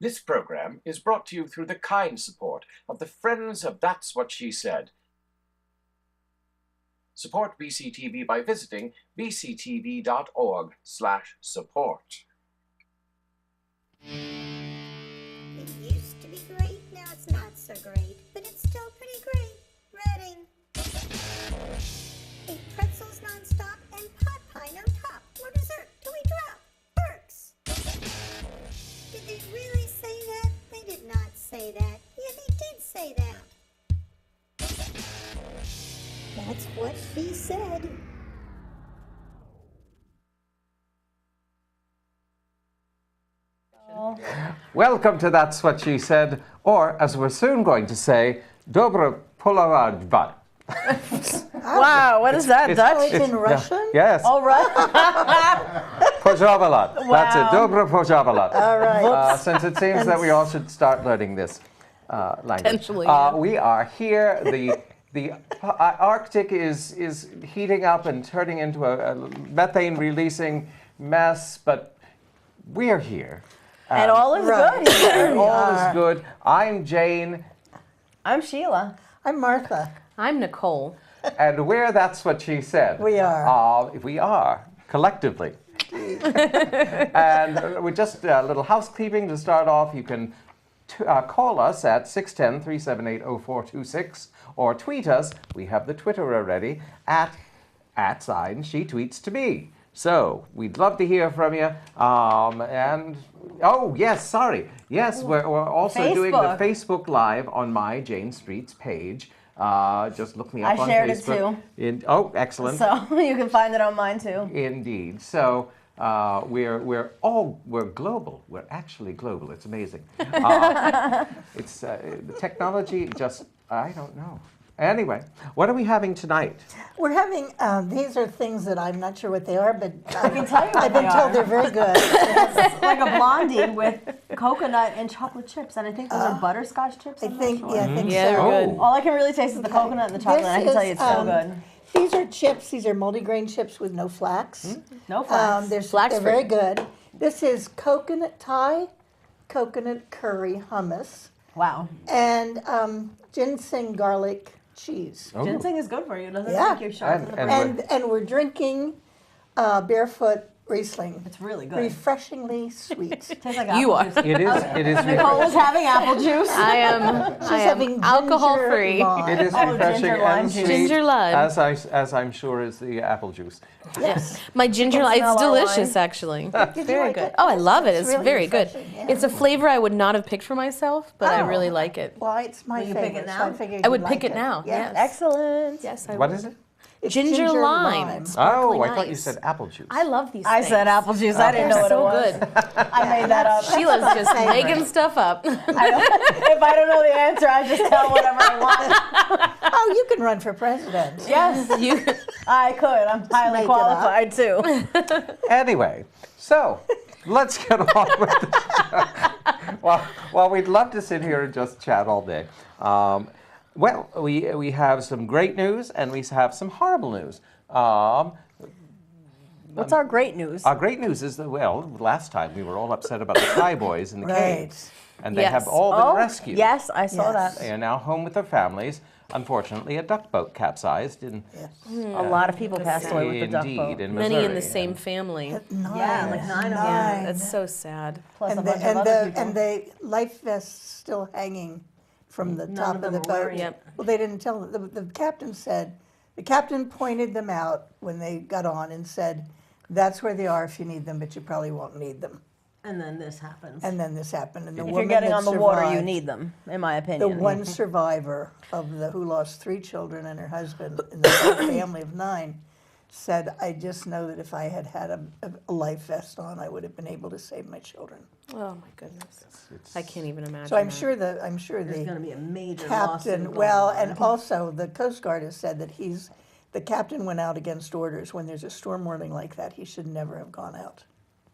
This program is brought to you through the kind support of the Friends of That's What She Said. Support BCTV by visiting bctv.org/support. It used to be great, now it's not so great, but it's still pretty great. Reading. Ate pretzels nonstop and pot pie no top. For dessert, till we drop. Perks. Did they really say that? They did not say that. Yeah, they did say that. That's what she said. Welcome to That's What She Said, or as we're soon going to say, Dobro Polaradva. Wow, what is that, Dutch? It's in Russian? Yes. All right. Pozdravalat. That's it. Dobro Pozdravalat. All right. Since it seems that we all should start learning this language. Potentially, yeah. We are here. The Arctic is heating up and turning into a methane-releasing mess, but we're here. And all is good. And all is good. I'm Jane. I'm Sheila. I'm Martha. I'm Nicole. And That's What She Said. We are. We are, collectively. And with just a little housekeeping to start off, you can call us at 610-378-0426 or tweet us. We have the Twitter already at sign she tweets to me. So we'd love to hear from you. And oh yes, sorry. Yes, we're also doing the Facebook Live on my Jane Streets page. Just look me up on shared Facebook. it too. Oh, excellent. So you can find it on mine too. Indeed. So we're global. We're actually global. It's amazing. It's the technology. Just I don't know. Anyway, what are we having tonight? We're having, these are things that I'm not sure what they are, but I can tell you what I've been they told are. they're very good. It's like a blondie with coconut and chocolate chips, and I think those are butterscotch chips. I I'm not think, sure. yeah, I think Yeah, so. they're good. All I can really taste is the coconut and the chocolate. And I can tell you it's so good. These are chips. These are multigrain chips with no flax. No flax. They're Flax-free. very good. This is coconut Thai, coconut curry hummus, Wow. and ginseng garlic cheese. Oh. Ginseng is good for you, doesn't Yeah. it? Make you sharp in the And- brain. And we're drinking barefoot Riesling. It's really good. Refreshingly sweet. Tastes like You apple are. juice. It is. Nicole was having apple juice. I am having alcohol ginger free. lime. It is Oh, refreshing ginger lime and juice. sweet, Ginger lime. as I'm sure is the apple juice. Yes. My ginger can lime, smell it's our delicious wine. actually. Did you Very like good. it? Oh, I love it. It's It's really very good. refreshing, yeah. It's a flavor I would not have picked for myself, but I Oh. really like it. Well, it's my Will you favorite. pick it so now? I figured I you'd would like pick it now, yes. Excellent. Yes, I What would. is it? It's Ginger lime. lime. Oh, Sparkling I thought you ice. said apple juice. I love these I things. said apple juice. I didn't know what so it was. good. I made that up. Sheila's just favorite. making stuff up. If I don't know the answer, I just tell whatever I want. Oh, you can run for president. Yes, You, I could. I'm make highly it qualified too. Anyway, so let's get on with the show. Well, we'd love to sit here and just chat all day. Well, we have some great news and we have some horrible news. What's our great news? Our great news is that, well, last time we were all upset about the Thai boys in the Right. caves. And they Yes. have all been rescued. Yes, I saw Yes. They are now home with their families. Unfortunately, a duck boat capsized in Yes. that. A lot of people passed away with the duck indeed boat. in many Missouri. in the same And family. Nine. Yeah, like 9 of them. Nine. That's so sad. Plus a And the, bunch of and, other the, people. and the life vests still hanging from the None top of of the them were boat. wearing it. Well, they didn't tell them. The captain said, the captain pointed them out when they got on and said, that's where they are if you need them, but you probably won't need them. And then this happens. And then this happened. And the if woman you're getting that on the water, you survived- need them, in my The opinion. one survivor who lost 3 children and her husband in the whole family of 9 said, I just know that if I had had a life vest on, I would have been able to save my children. Oh my goodness. I can't even imagine. So I'm that. sure There's the going to be a major captain, lawsuit well, going on. and also the Coast Guard has said that the captain went out against orders. When there's a storm warning like that, he should never have gone out.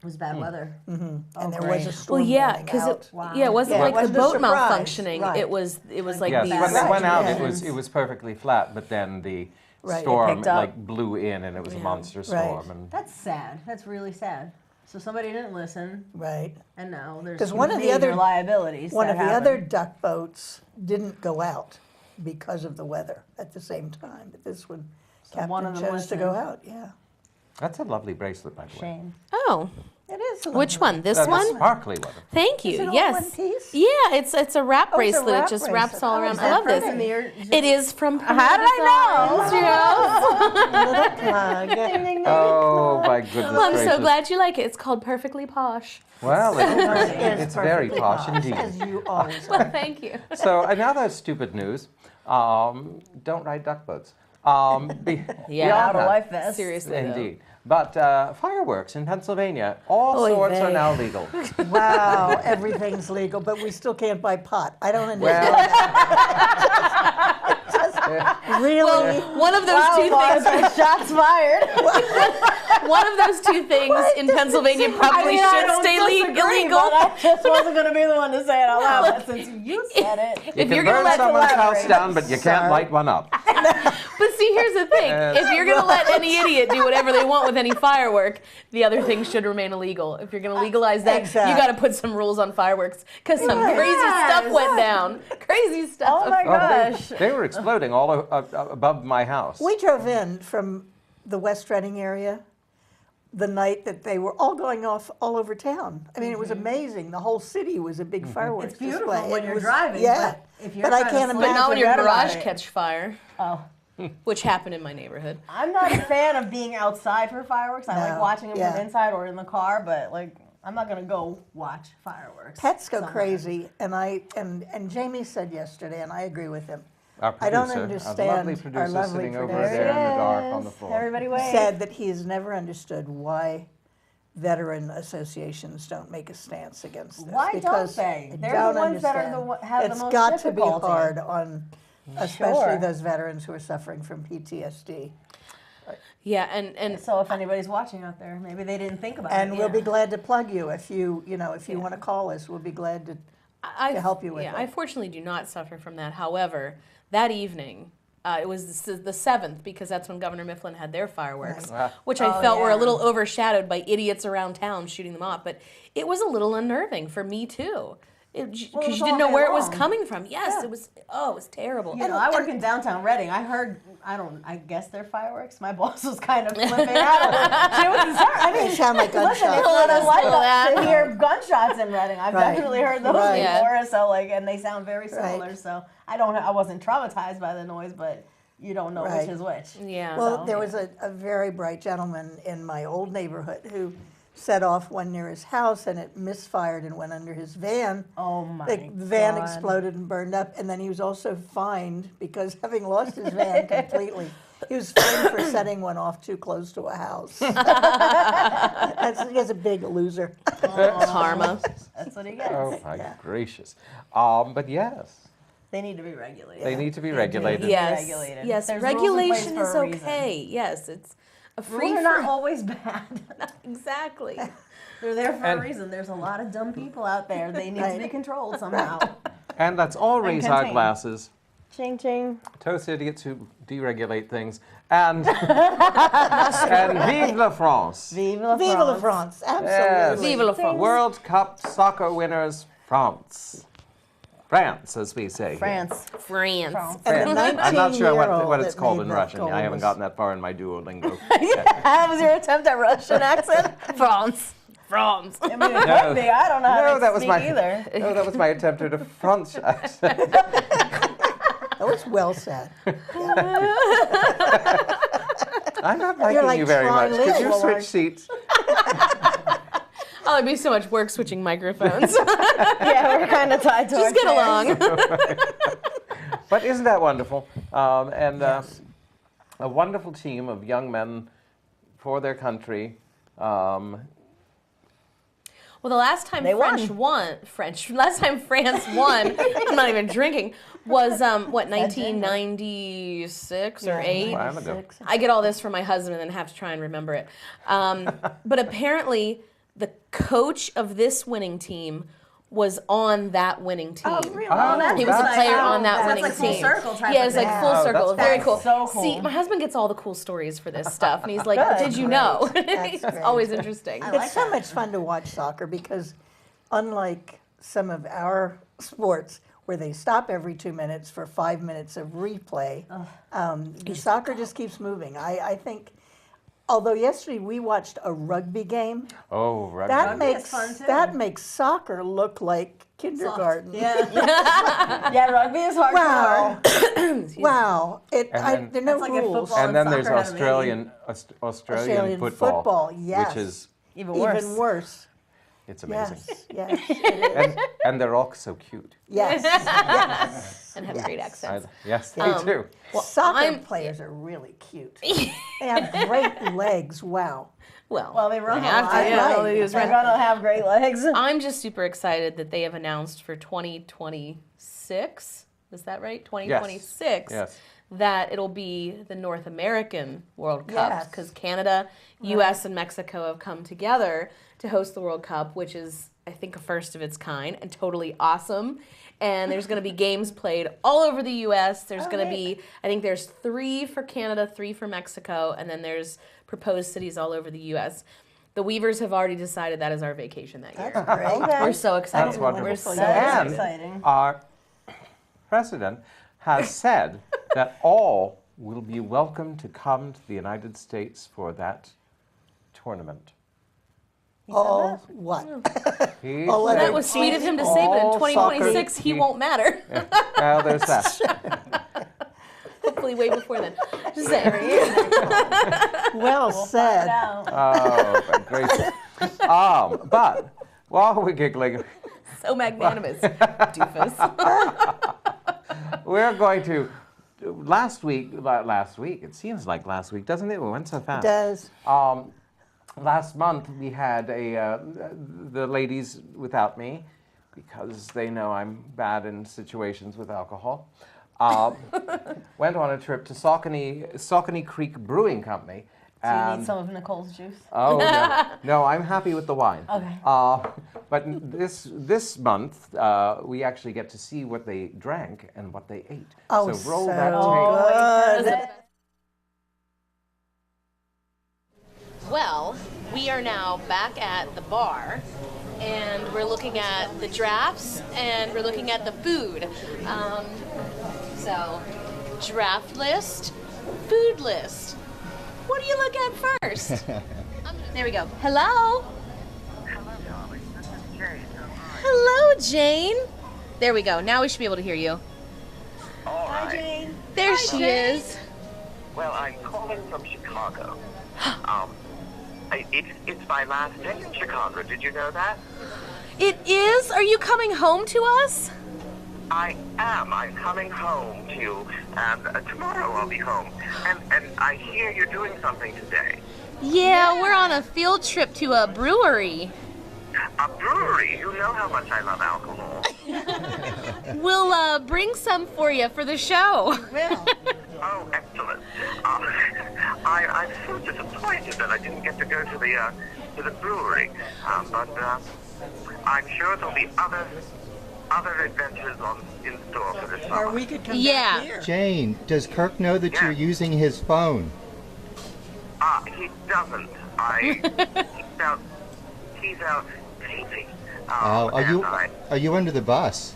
It was bad weather. And there great. was a storm Well, yeah, warning because out. it wasn't Yeah, it like the wasn't a boat surprise, malfunctioning. right. It was like yes, these. when they went out, yeah. it was perfectly flat, but then the Right. It storm picked up. like blew in, and it was a monster storm. And That's sad. That's really sad. So somebody didn't listen, Right. and now there's 'Cause one of the major other- liabilities. One that of the happen. other duck boats didn't go out because of the weather at the same time. But this one, one captain of them chose to go listened. out. Yeah. That's a lovely bracelet, by the way. Shame. Oh, It is. which one? This The one? sparkly one. Thank you. Is it all yes. one piece? Yeah, it's a wrap Oh, it's a bracelet. wrap It just wraps bracelet. all Oh, around. is I that love this. pretty? It is from. How did I know? Little plug. Ding, ding, ding. Oh, my goodness Well, I'm gracious. so glad you like it. It's called Perfectly Posh. Well, It is it's very perfectly posh posh, indeed. as you always Well, are. thank you. So another stupid news. Don't ride duck boats. Yeah, Out beyond of that, life vest. Seriously, though. Indeed. But fireworks in Pennsylvania, all Oy sorts are vey. now legal. Wow, everything's legal, but we still can't buy pot. I don't understand Well, that. Really? Well, one of those two things. Shots fired. One of those two things in Pennsylvania probably should stay illegal. But I just wasn't going to be the one to say it out loud. But since you said it, you If can you're gonna burn let someone's house elaborate. down, but you can't light one up. But see, here's the thing. If you're going to let any idiot do whatever they want with any firework, the other things should remain illegal. If you're going to legalize that, Exactly. you got to put some rules on fireworks because some crazy stuff went down. Crazy stuff. oh my gosh. They were exploding all above my house. We drove in from the West Reading area the night that they were all going off all over town. I mean, it was amazing. The whole city was a big fireworks It's beautiful display. when It you're was- driving, Yeah. but if you're But I trying to can't sleep- But not when your Forget about garage it. catch fire, Oh. which happened in my neighborhood. I'm not a fan of being outside for fireworks. I like No, watching them yeah. from inside or in the car, but like I'm not gonna go watch fireworks. Pets go somewhere. crazy, and Jamie said yesterday, and I agree with him. Our I don't producer, understand our lovely our producer lovely sitting over producer. there in the dark on the floor. Everybody wait. Said that he has never understood why veteran associations don't make a stance against this. Why don't because they? I They're don't the ones that are understand. have the It's most got difficulty. to be hard on, especially Sure. those veterans who are suffering from PTSD. Yeah, and So if anybody's watching out there, maybe they didn't think about And it. we'll yeah. be glad to plug you if you want to call us. We'll be glad to. I help you with yeah, it. I fortunately do not suffer from that. However, that evening, it was the 7th because that's when Governor Mifflin had their fireworks, Right. which I Oh, felt were a yeah. little overshadowed by idiots around town shooting them off. But it was a little unnerving for me too, because Well, it was you all didn't know day where it was long. coming from. Yes, Yeah. it was. Oh, it was terrible. You know, I work in downtown Reading. I heard, I guess they're fireworks. My boss was kind of flipping out. She was concerned. I They mean, sound like listen, it's gunshots. not Let's unlike do that. to hear gunshots in Reading. I've Right. definitely heard those Right. before. So like, and they sound very similar. Right. So I wasn't traumatized by the noise, but you don't know Right. which is which. Yeah. Well, So, there yeah. was a very bright gentleman in my old neighborhood who set off one near his house and it misfired and went under his van. Oh my The van God. exploded and burned up, and then he was also fined because having lost his van completely, he was fined for setting one off too close to a house. He was a big loser. Karma. That's what he gets. Oh my Yeah. gracious. But yes, They need to be regulated. they need to be regulated. Yes. regulated. Yes. There's rules in place Regulation for is a reason. okay. Yes, it's a free. Rules are not always bad. Exactly. They're there for And- a reason. There's a lot of dumb people out there. They need to Right. be controlled somehow. And let's all raise our contained. glasses. Ching ching. Toast idiots who deregulate things. And and vive la France. Vive la Vive la France. France, absolutely. Vive la France. World Cup soccer winners, France. France, as we say. here. France. France. And the France. I'm not sure what 19-year-old it's that called made in that Russian. goal I haven't was- gotten that far in my Duolingo. That was your attempt at Russian accent? France. France. I mean, it could be. I don't know how to that was speak my either. no, that was my attempt at a French accent. That was well said. I'm not liking like you very much. Could you trilingual, switch aren't seats? Oh, it'd be so much work switching microphones. Yeah, we're kind of tied to our Just get chairs. along. But isn't that wonderful? A wonderful team of young men for their country. Well, the last time They last time France won, I'm not even drinking, was, 1996 or 8? While ago. I get all this from my husband and then have to try and remember it. But apparently, the coach of this winning team was on that winning team. Oh, really? Oh, He was a that's player cool. on that That's winning like full team. circle type Yeah, of it's like thing. full Oh, circle. that's Very fun. cool. So cool. See, my husband gets all the cool stories for this stuff, and he's like, Good. "Did you know?" That's It's great. always interesting. I like It's so that. much fun to watch soccer because, unlike some of our sports where they stop every 2 minutes for 5 minutes of replay, the soccer just keeps moving. I think, although yesterday we watched a rugby game, Oh, rugby. that Rugby is makes fun, too. that makes soccer look like kindergarten. Yeah. Yeah, rugby is hard. Wow. Wow. And then- There are no That's like if rules. football And then there's soccer had a Australian Australian Australian football, yes. which is Even worse. Even worse. it's amazing. Yes, yes, it is. And they're all so cute. Yes, yes. And have great accents. Yes, they do. Soccer I'm- players are really cute. They have great legs. Wow. Well, they run They a have lot. to, yeah. All they do is They're run. gonna have great legs. I'm just super excited that they have announced for 2026. Is that right? 2026. Yes. That it'll be the North American World Cup Yes. because Canada, U.S., and Mexico have come together to host the World Cup, which is, I think, a first of its kind and totally awesome. And there's going to be games played all over the U.S. There's going to be, I think there's 3 for Canada, 3 for Mexico, and then there's proposed cities all over the U.S. The Weavers have already decided that is our vacation that year. Great. We're so excited. That's wonderful. We're so That And is exciting. our president has said that all will be welcome to come to the United States for that tournament. Oh, what? He Oh, said That was sweet of him to say, but in all 2026 soccer- he won't matter. Well, there's that. Hopefully way before then. Just saying. Well said. Now. Oh, my gracious. But while we're giggling, So magnanimous, doofus. we're going to. Last week, it seems like last week, doesn't it? It went so fast. Does. Last month we had the ladies without me because they know I'm bad in situations with alcohol. Went on a trip to Saucony Creek Brewing Company. So you and need some of Nicole's juice. Oh no, I'm happy with the wine. Okay. But this month we actually get to see what they drank and what they ate. Oh, so roll so that tape. good. Well, we are now back at the bar, and we're looking at the drafts, and we're looking at the food. So, draft list, food list. What do you look at first? There we go. Hello? Hello, Jane. There we go. Now we should be able to hear you. All right. Jane. There she is. Well, I'm calling from Chicago. It's my last day in Chicago. Did you know that? It is? Are you coming home to us? I am. I'm coming home to you, and tomorrow I'll be home. And I hear you're doing something today. Yeah, we're on a field trip to a brewery. A brewery. You know how much I love alcohol. We'll bring some for you for the show. Oh, excellent. I'm so disappointed that I didn't get to go to the brewery. But I'm sure there'll be other adventures in store for this summer. Or we could come Yeah. back here. Jane, does Kirk know that you're using his phone? He doesn't. He's out painting. Oh, and are you under the bus?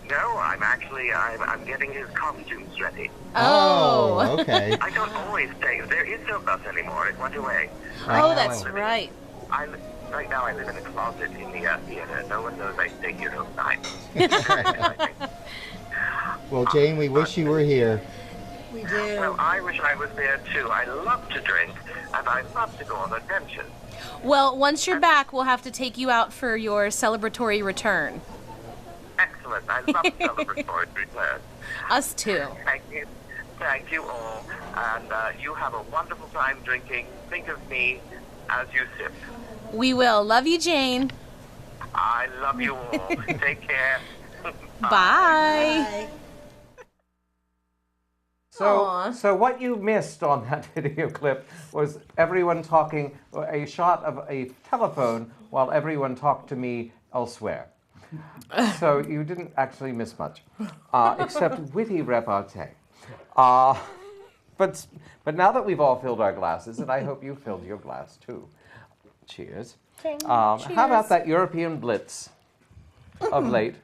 No, I'm getting his costumes ready. Oh. Okay. I don't always stay. There is no bus anymore. It went away. Oh, that's right. Right now I live in a closet in the theater. No one knows I stay here overnight. Well, Jane, we wish you were here. We do. Well, I wish I was there too. I love to drink, and I love to go on adventures. Well, once you're back, we'll have to take you out for your celebratory return. Excellent. I love celebratory returns. Us too. Thank you. Thank you all. And you have a wonderful time drinking. Think of me as you sip. We will. Love you, Jane. I love you all. Take care. Bye. Aw. So what you missed on that video clip was everyone talking, a shot of a telephone while everyone talked to me elsewhere. So you didn't actually miss much, except witty repartee. But now that we've all filled our glasses, and I hope you filled your glass too. Cheers. How about that European blitz of late?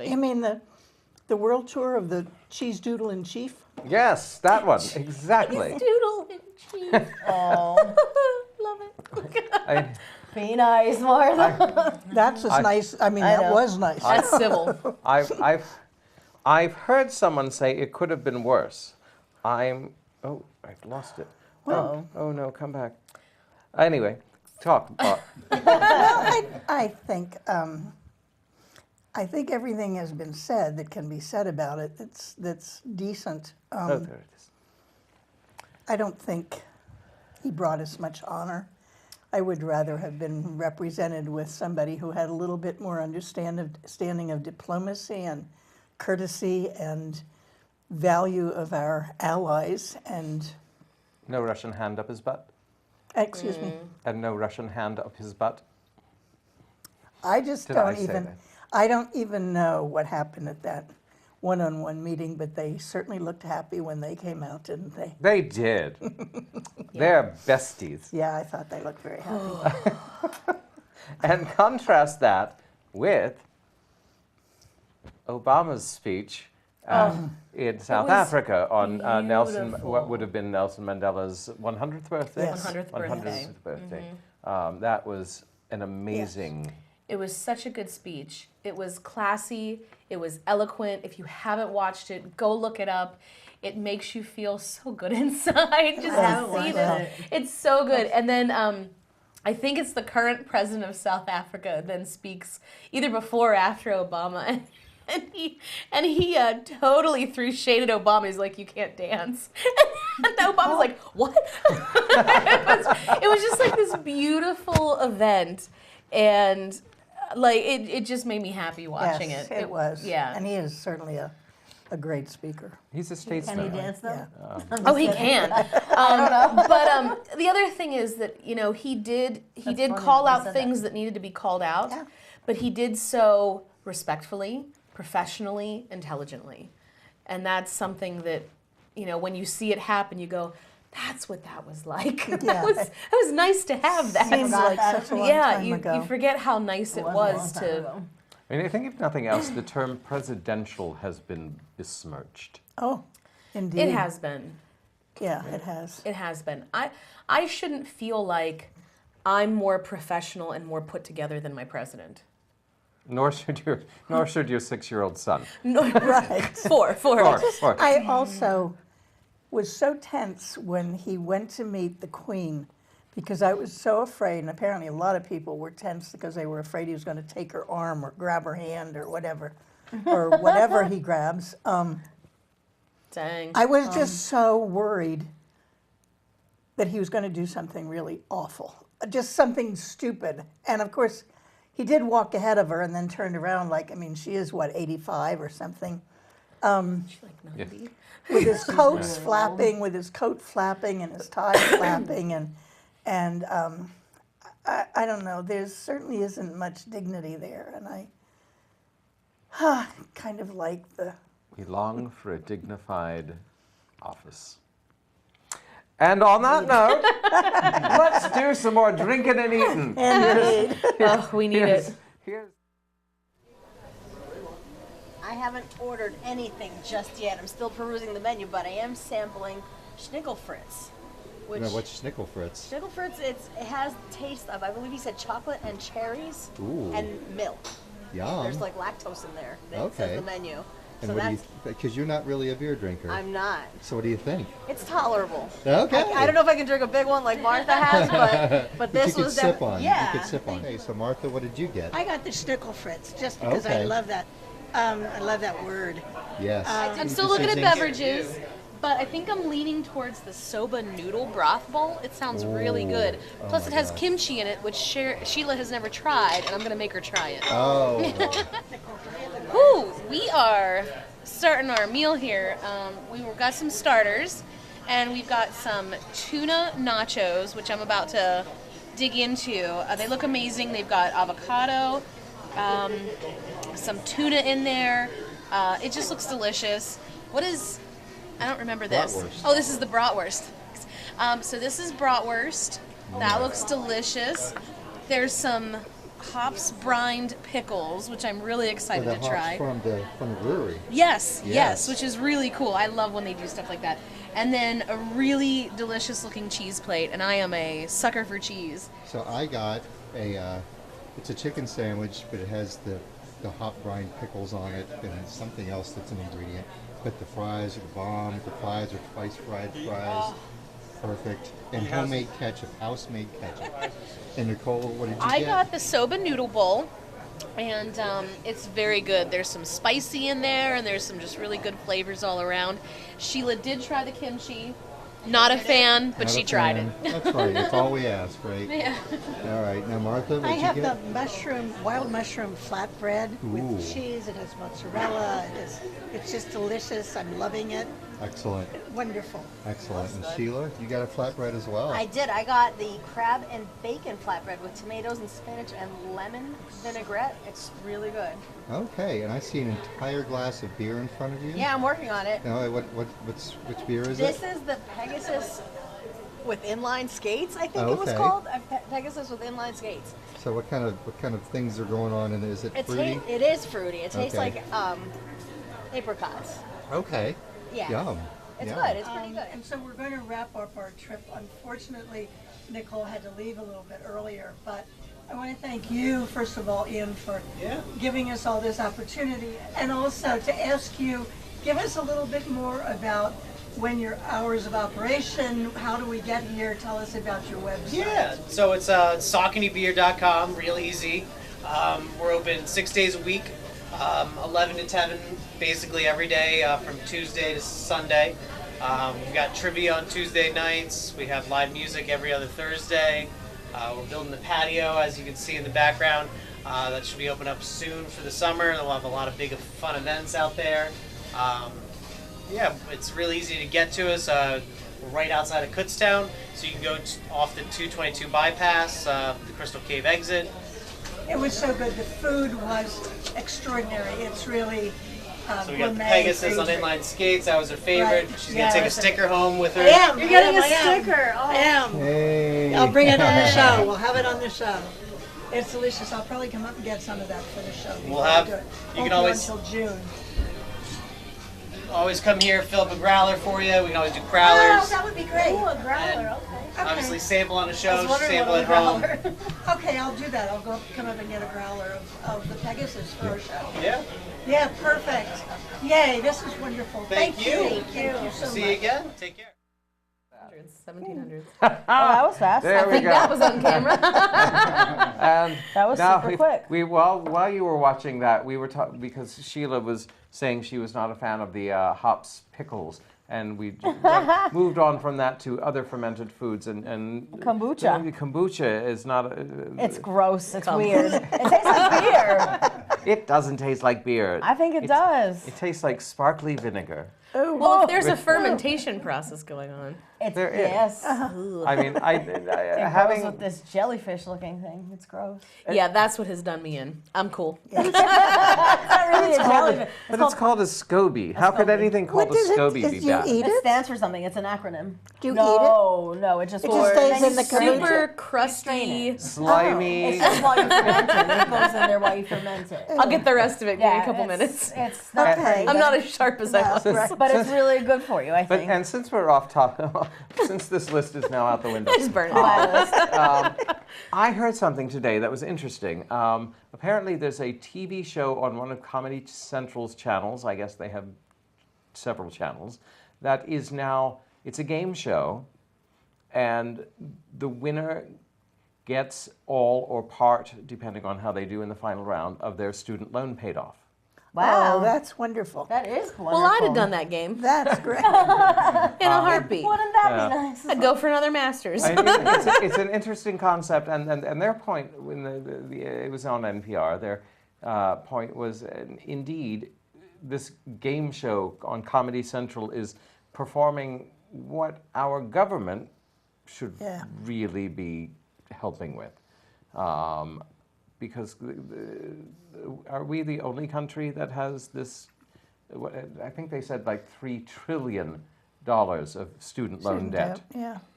You mean the world tour of the Cheese Doodle in Chief? Yes, that one, exactly. Doodle and cheese. Oh, Love it. be nice, Martha. That's as nice. I mean, that know. was nice. That's civil. I've heard someone say it could have been worse. I've lost it. Oh no, come back. Anyway, talk. Well, I think everything has been said that can be said about it. That's decent. There it is. I don't think he brought us much honor. I would rather have been represented with somebody who had a little bit more understanding of diplomacy and courtesy and value of our allies. And No Russian hand up his butt. excuse me, And no Russian hand up his butt. I just Did I don't say even. that? I don't even know what happened at that one-on-one meeting, but they certainly looked happy when they came out, didn't they? They did. They're besties. Yeah, I thought they looked very happy. And contrast that with Obama's speech in South Africa on what would have been Nelson Mandela's 100th birthday. Yes. 100th birthday. 100th birthday. That was an amazing. It was such a good speech. It was classy. It was eloquent. If you haven't watched it, go look it up. It makes you feel so good inside just to see this. It's so good. And then I think it's the current president of South Africa then speaks either before or after Obama. And he totally threw shade at Obama. He's like, you can't dance. And Obama's like, what? it was just like this beautiful event. And like it just made me happy watching Yes, it. it was. Yeah. And he is certainly a great speaker. He's a Can statesman. he dance though? Yeah. Oh, he can. But the other thing is that he did funny call that you out said things that needed to be called out, Yeah. but he did so respectfully, professionally, intelligently, and that's something that when you see it happen, you go, "That's what that was like." Yeah. that was nice to have that. Seems like such a long time you ago. forget how nice it was to. I mean, I think if nothing else, the term presidential has been besmirched. Oh, indeed. It has been. Yeah, it has. It has been. I shouldn't feel like I'm more professional and more put together than my president. Nor should your 6-year-old son. Right. Four. I also was so tense when he went to meet the Queen because I was so afraid, and apparently a lot of people were tense because they were afraid he was going to take her arm or grab her hand or whatever he grabs. Dang. I was just so worried that he was going to do something really awful, just something stupid. And of course, he did walk ahead of her and then turned around she is, 85 or something. She's like 90. With his coats flapping, with his coat flapping and his tie flapping. And I don't know, there certainly isn't much dignity there. And I kind of like We long for a dignified office. And on that note, let's do some more drinking and eating. Indeed. Oh, we need it. Here's I haven't ordered anything just yet. I'm still perusing the menu, but I am sampling Schnickel Fritz. Which What's Schnickel Fritz? Schnickel Fritz, it has taste of, I believe he said chocolate and cherries Ooh. and milk. Yum. There's like lactose in there. That Okay. says the menu. And So what do you? that's, Because you're not really a beer drinker. I'm not. So what do you think? It's tolerable. Okay. I don't know if I can drink a big one like Martha has, but But this you could was sip on. Yeah. You could sip on. Okay, so Martha, what did you get? I got the Schnickel Fritz just because I Okay. love that. I love that word. Yes. I'm still looking at beverages, but I think I'm leaning towards the soba noodle broth bowl. It sounds really good. Oh Plus, my it has gosh. kimchi in it, which Sheila has never tried, and I'm going to make her try it. Oh. Ooh, we are starting our meal here. We've got some starters, and we've got some tuna nachos, which I'm about to dig into. They look amazing. They've got avocado, some tuna in there. It just looks delicious. What is... I don't remember this. Bratwurst. Oh, this is the bratwurst. So this is bratwurst. That looks delicious. There's some hops brined pickles, which I'm really excited to try. From the brewery. Yes, which is really cool. I love when they do stuff like that. And then a really delicious looking cheese plate, and I am a sucker for cheese. So I got it's a chicken sandwich, but it has the hop brine pickles on it and something else that's an ingredient. But the fries are the bomb. The fries are twice fried fries. Perfect. And homemade ketchup, house-made ketchup. And Nicole, what did you get? I got the soba noodle bowl, and it's very good. There's some spicy in there, and there's some just really good flavors all around. Sheila did try the kimchi. Not a fan, but she tried it. That's right. It's all we ask, right? Yeah. All right. Now, Martha, what I did you have get? the wild mushroom flatbread Ooh. with cheese. It has mozzarella. It's just delicious. I'm loving it. Excellent. Wonderful. Excellent. And Sheila, you got a flatbread as well. I did. I got the crab and bacon flatbread with tomatoes and spinach and lemon vinaigrette. It's really good. Okay. And I see an entire glass of beer in front of you. Yeah, I'm working on it. Now, which beer is This it? is the Pegasus with inline skates, I think it was Okay. called. Pegasus with inline skates. So what kind of things are going on in it? Is it fruity? It is fruity. It tastes Okay. like apricots. Okay. Yeah. Yum. It's Yum. good. It's pretty good. And so we're going to wrap up our trip. Unfortunately, Nicole had to leave a little bit earlier, but I want to thank you, first of all, Ian, for giving us all this opportunity, and also to ask you, give us a little bit more about when your hours of operation, how do we get here, tell us about your website. Yeah, so it's sauconybeer.com, real easy. We're open 6 days a week, 11 to 10, basically every day from Tuesday to Sunday. We've got trivia on Tuesday nights. We have live music every other Thursday. We're building the patio, as you can see in the background. That should be open up soon for the summer. We'll have a lot of big fun events out there. Yeah, it's really easy to get to us. We're right outside of Kutztown, so you can go off the 222 bypass, the Crystal Cave exit. It was so good. The food was extraordinary. It's really So we got the gourmet Pegasus on favorite. inline skates. That was her favorite. Right. She's going to take a Yes. sticker home with her. I am. You're getting I a am. sticker. Oh. I am. Hey. I'll bring it on the show. We'll have it on the show. It's delicious. I'll probably come up and get some of that for the show. We'll before I have- do it. you Won't can be always- until June. Always come here, fill up a growler for you. We can always do Oh, growlers. that would be great. Ooh, a growler. And Okay. Obviously, sample on the I show, was wondering sample what at a home. growler. Okay, I'll do that. I'll come up and get a growler of the Pegasus for our show. Yeah. Yeah, perfect. Yay, this is wonderful. Thank you. Thank you so See much. you again. Take care. 1700s. Oh, that was fast. There I we think go. that was on camera. And That was now super quick. While you were watching that, we were talking because Sheila was saying she was not a fan of the hops pickles, and we moved on from that to other fermented foods and Kombucha. Kombucha is not. It's gross. It's weird. It tastes like beer. It doesn't taste like beer. I think it does. It tastes like sparkly vinegar. Well, if there's a fermentation process going on. It's, There is. yes. I mean, It goes having with this jellyfish-looking thing. It's gross. Yeah, that's what has done me in. I'm cool. It's not really a jellyfish. but it's called a SCOBY. How could anything called a SCOBY be Do you bad? eat It it? stands for something. It's an acronym. Do you No, it just It just stays in the Super kombucha? crusty. Slimy. It's just while you ferment it. It goes in there while you ferment it. I'll get the rest of it. Give me a couple it's- minutes. It's not Okay. pretty. I'm not as sharp as I was. but it's really good for you, I But think. and since we're off topic, since this list is now out the window, Just burn it. I heard something today that was interesting. Apparently, there's a TV show on one of Comedy Central's channels. I guess they have several channels. That is now, it's a game show, and the winner gets all or part, depending on how they do in the final round, of their student loan paid off. Wow. Oh, that's wonderful. That is wonderful. Well, I'd have done that game That's great. in a heartbeat. Wouldn't that be nice? I'd go for another master's. It's an interesting concept, and their point when it was on NPR. Their point was indeed this game show on Comedy Central is performing what our government should Yeah. really be helping with. Because are we the only country that has this? I think they said like $3 trillion of student loan debt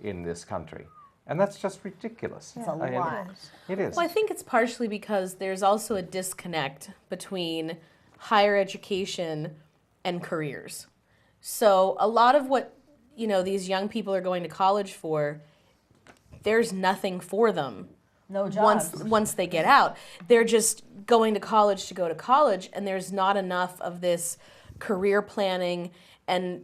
in this country. And that's just ridiculous. It's a lot. It is. Well, I think it's partially because there's also a disconnect between higher education and careers. So a lot of what, these young people are going to college for, there's nothing for them. No jobs. Once they get out. They're just going to college to go to college, and there's not enough of this career planning. And,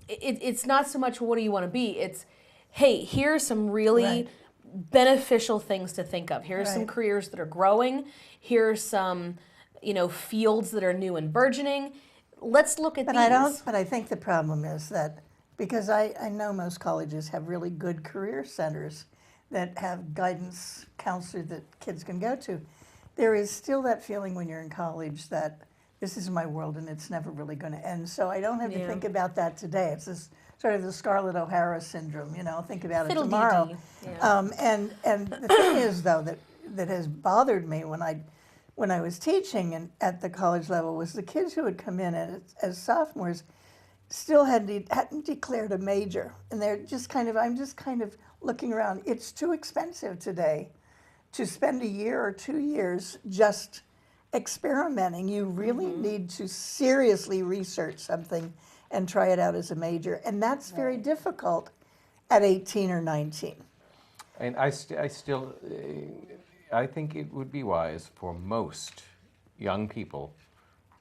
it's not so much what do you want to be, it's, hey, here are some really beneficial things to think of. Here are some careers that are growing. Here are some, fields that are new and burgeoning. Let's look at these. But I think the problem is that, because I know most colleges have really good career centers that have guidance counselors that kids can go to. There is still that feeling when you're in college that this is my world and it's never really going to end. So I don't have to think about that today. It's this sort of the Scarlett O'Hara syndrome, think about it tomorrow. And the thing is, though, that has bothered me when I was teaching at the college level was the kids who had come in as sophomores still hadn't declared a major, and I'm just kind of looking around. It's too expensive today to spend a year or 2 years just experimenting. You really need to seriously research something and try it out as a major, and that's very difficult at 18 or 19. And I think it would be wise for most young people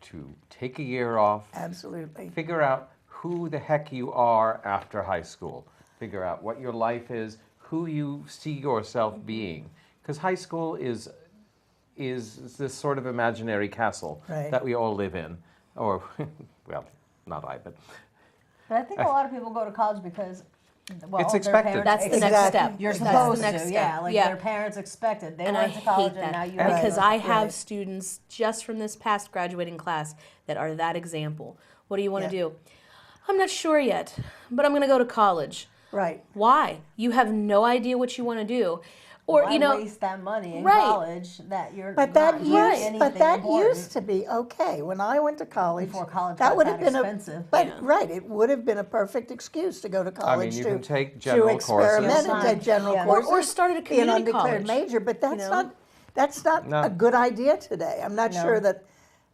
to take a year off. Absolutely. Figure out who the heck you are after high school. Figure out what your life is, who you see yourself being. Because high school is this sort of imaginary castle that we all live in. Or, well, not I, but... But I think a lot of people go to college because, it's expected. That's the next step. You're supposed next to, step. Their parents expect it. They And went I to college hate and that now you because I have students just from this past graduating class that are that example. What do you want to do? I'm not sure yet, but I'm going to go to college. Right. Why? You have no idea what you want to do. Or, Why waste that money in college that you're But that used to be okay. When I went to college, before college that got would have been expensive. it would have been a perfect excuse to go to college you can take general to experiment courses. and take general courses or start at a community be an undeclared college. major. But that's not a good idea today. I'm not sure that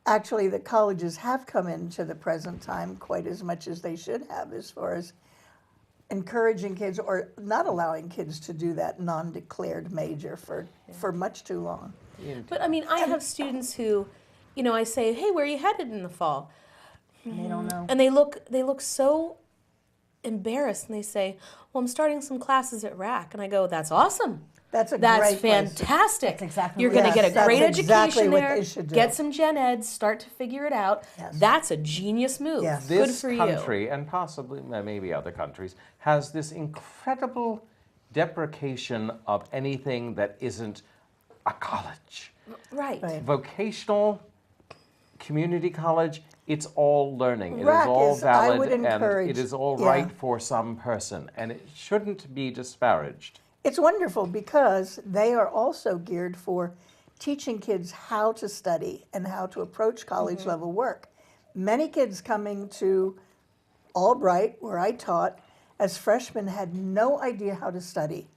actually the colleges have come into the present time quite as much as they should have, as far as encouraging kids or not allowing kids to do that non-declared major for much too long. But I mean, I have students who, I say, hey, where are you headed in the fall? And they don't know. And they look so embarrassed, and they say, well, I'm starting some classes at RAC. And I go, that's awesome. That's great Place. fantastic. That's exactly You're what going to get a great education what there, they should do. get some gen eds, start to figure it out. Yes. That's a genius move. Yes. Good This for you. country, and possibly maybe other countries, has this incredible deprecation of anything that isn't a college. Right. Vocational, community college, it's all learning. It RAC is all is- I valid would and encourage- it is all yeah. right for some person, and it shouldn't be disparaged. It's wonderful because they are also geared for teaching kids how to study and how to approach college level work. Many kids coming to Albright, where I taught, as freshmen had no idea how to study.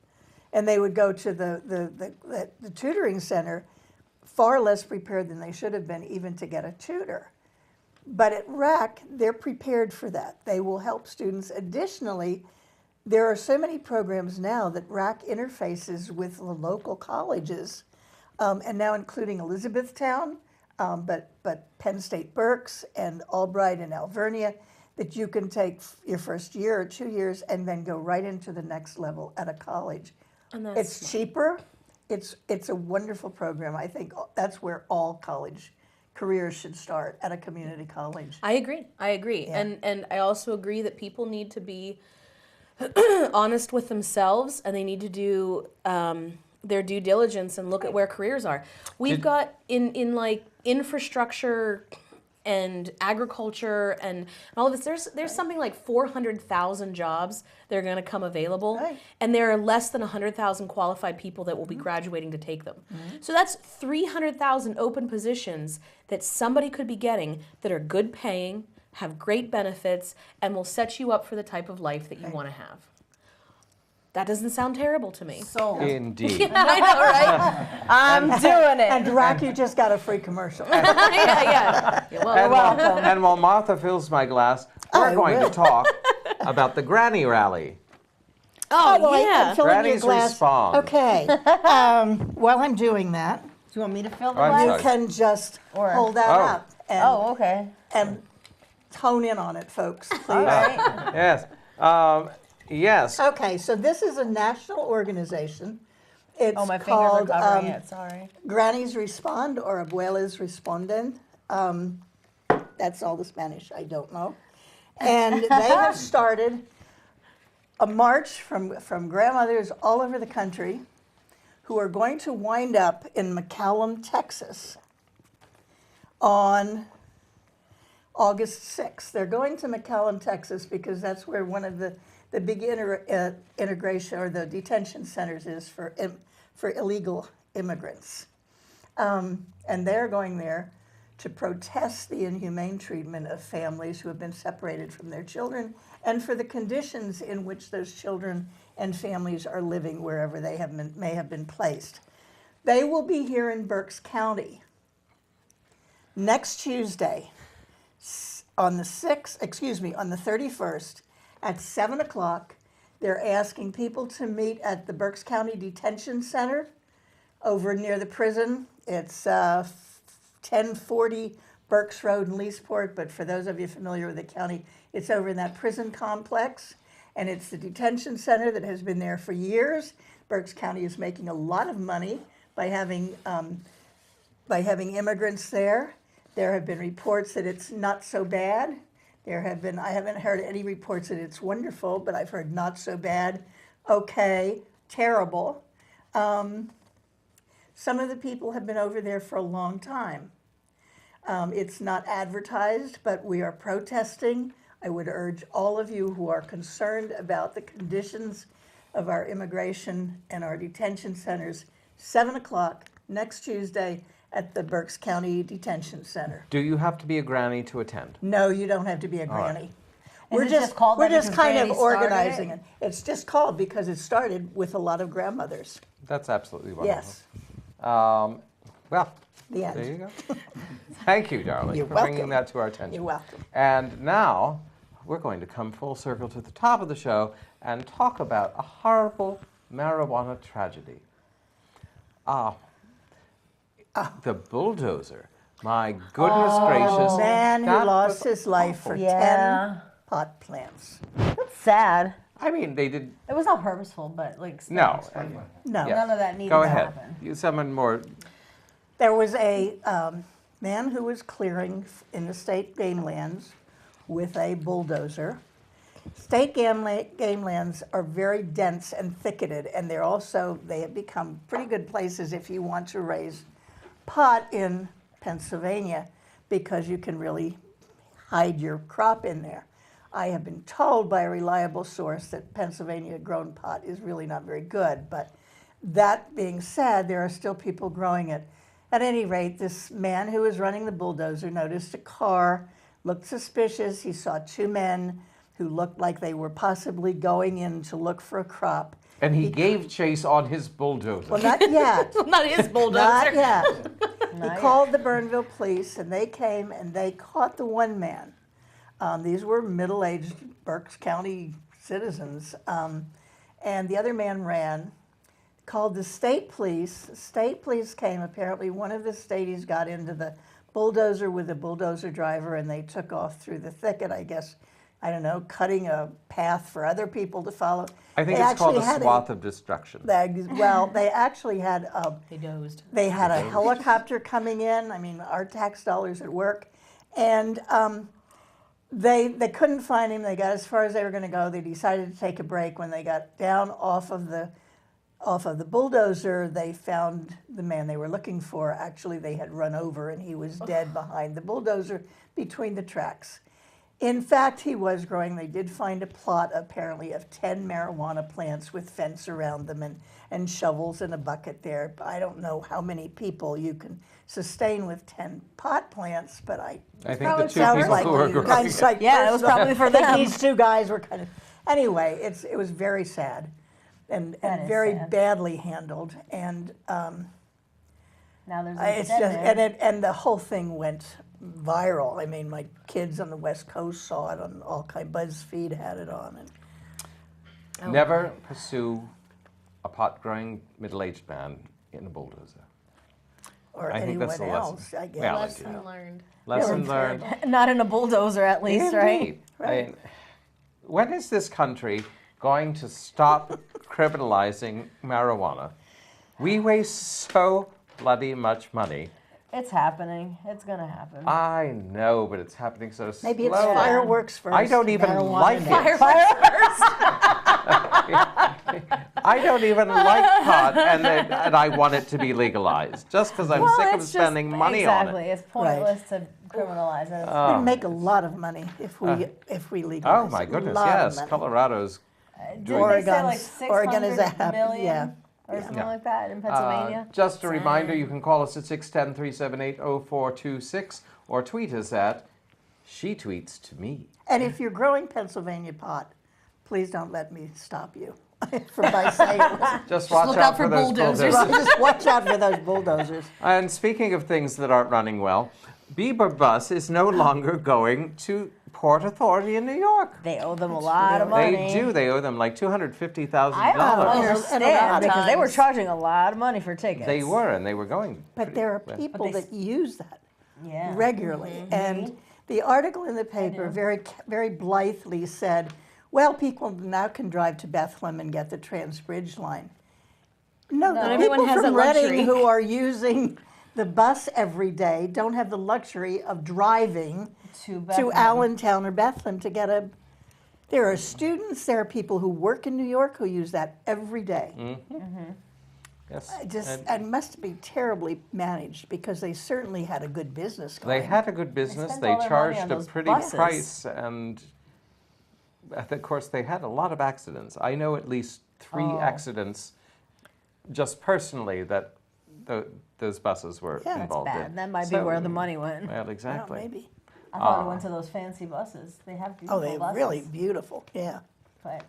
And they would go to the tutoring center far less prepared than they should have been even to get a tutor. But at RAC, they're prepared for that. They will help students. Additionally, there are so many programs now that RAC interfaces with the local colleges, and now including Elizabethtown, but Penn State Berks and Albright and Alvernia, that you can take your first year or 2 years and then go right into the next level at a college. And that's It's cheaper. It's a wonderful program. I think that's where all college careers should start, at a community college. I agree. Yeah. And I also agree that people need to be honest with themselves, and they need to do their due diligence and look at where careers are. We've got in like infrastructure and agriculture and all of this. There's something like 400,000 jobs that are going to come available, Right. and there are less than 100,000 qualified people that will be graduating to take them. So that's 300,000 open positions that somebody could be getting that are good paying, have great benefits, and will set you up for the type of life that you want to have. That doesn't sound terrible to me. So Indeed. Yeah, I know, right? I'm doing it. And Rock, you just got a free commercial. yeah. Well, And while Martha fills my glass, we're going to talk about the Granny Rally. well, yeah. I'm filling your Grannies glass. respond. Okay. While I'm doing that, Do you want me to fill the I'm glass? you sorry. can just Or- hold that Oh. up and, Okay. and hone in on it, folks, please. All right. Yes. Yes. Okay, so this is a national organization. It's Oh, my fingers called are covering it. Sorry. Grannies Respond or Abuelas Responden. That's all the Spanish I don't know. And they have started a march from grandmothers all over the country who are going to wind up in McAllen, Texas on August 6th. They're going to McAllen, Texas because that's where one of the big integration or the detention centers is for illegal immigrants. And they're going there to protest the inhumane treatment of families who have been separated from their children and for the conditions in which those children and families are living wherever they may have been placed. They will be here in Berks County next Tuesday on the 31st at 7 o'clock. They're asking people to meet at the Berks County Detention Center over near the prison. It's 1040 Berks Road in Leesport, but for those of you familiar with the county, it's over in that prison complex. And it's the detention center that has been there for years. Berks County is making a lot of money by having immigrants there. There have been reports that it's not so bad. I haven't heard any reports that it's wonderful, but I've heard not so bad, okay, terrible. Some of the people have been over there for a long time. It's not advertised, but we are protesting. I would urge all of you who are concerned about the conditions of our immigration and our detention centers, 7 o'clock next Tuesday at the Berks County Detention Center. Do you have to be a granny to attend? No, you don't have to be a granny. Is it just called that because kind of Granny started organizing it? it. It's just called because it started with a lot of grandmothers. That's absolutely wonderful. Yes, Well, the end. there you go. Thank you, darling, You're for bringing welcome. that to our attention. You're welcome. And now we're going to come full circle to the top of the show and talk about a horrible marijuana tragedy. The bulldozer. My goodness gracious. A man who that lost was his life for Yeah. 10 pot plants. That's sad. I mean, they did. It was not purposeful, but like still No. extreme. No. Yeah. None of that needed Go to ahead. happen. You someone more. There was a man who was clearing in the state game lands with a bulldozer. State game lands are very dense and thicketed, and they have become pretty good places if you want to raise pot in Pennsylvania because you can really hide your crop in there. I have been told by a reliable source that Pennsylvania grown pot is really not very good, but that being said, there are still people growing it. At any rate, this man who was running the bulldozer noticed a car, looked suspicious. He saw two men who looked like they were possibly going in to look for a crop. And he gave chase on his bulldozer. Well, not yet. Not his bulldozer. Not yet. He called the Burnville police, and they came and they caught the one man. These were middle-aged Berks County citizens. And the other man ran, called the state police. The state police came. Apparently, one of the stateies got into the bulldozer with the bulldozer driver, and they took off through the thicket, I guess, I don't know, cutting a path for other people to follow. I think They it's called a actually had swath of destruction. they actually had They dozed. they had a helicopter coming in. I mean, our tax dollars at work, and they couldn't find him. They got as far as they were going to go. They decided to take a break when they got down off of the off of the bulldozer, they found the man they were looking for. Actually, they had run over, and he was dead behind the bulldozer between the tracks. In fact, he was growing. They did find a plot, apparently, of 10 marijuana plants with fence around them and shovels and a bucket there. I don't know how many people you can sustain with 10 pot plants, but I think the two sounds people like who were you growing guys it. like Yeah, it was probably for them. These two guys were kind of. Anyway, it was very sad and That is very sad. badly handled. And Now there's it's just and the whole thing went viral. I mean, my kids on the West Coast saw it on all kind. BuzzFeed had it on, and Never pursue a pot-growing middle-aged man in a bulldozer. or I think anyone that's the lesson. else. I guess. Well, Lesson learned. Lesson Really learned. Not in a bulldozer, at least, right? Indeed. I mean, when is this country going to stop criminalizing marijuana? We waste so bloody much money. It's happening. It's gonna happen. I know, but it's happening so slowly. Maybe it's fireworks first. I don't even marijuana like next. it. I don't even like pot, and I want it to be legalized just because I'm sick of it's spending just, money on exactly. it. It's pointless to criminalize it. We'd make a lot of money if we legalize. Oh my it. goodness, A lot of yes, money. Colorado's. Didn't they say like Oregon is a 600 happy, million yeah. or something like that in Pennsylvania? Just a reminder, you can call us at 610-378-0426 or tweet us at She Tweets to Me. And if you're growing Pennsylvania pot, please don't let me stop you by saying it. Just watch look out out for for those bulldozers. bulldozers. Just watch out for those bulldozers. And speaking of things that aren't running well, Bieber Bus is no longer going to Port Authority in New York. They owe them a lot of They money. do. They owe them like $250,000. I don't understand of because they were times. charging a lot of money for tickets. They were, and they were going. But there are pretty- people they- that use that Yeah. regularly. And the article in the paper very blithely said, well, people now can drive to Bethlehem and get the Trans-Bridge line. No, Not the everyone people has from that luxury. Reading who are using the bus every day don't have the luxury of driving To to Allentown or Bethlehem to get a. There are students, there are people who work in New York who use that every day. Yes. It must be terribly managed because they certainly had a good business going. They had a good business. spent They all their money charged on a those pretty buses. price, and of course, they had a lot of accidents. I know at least 3 accidents, just personally, that those buses were Yeah, that's involved Bad. in. That might be So- where the money went. Well, Well, exactly. maybe. I thought it went to those fancy buses. They have beautiful Oh, they're buses. really beautiful. Yeah. But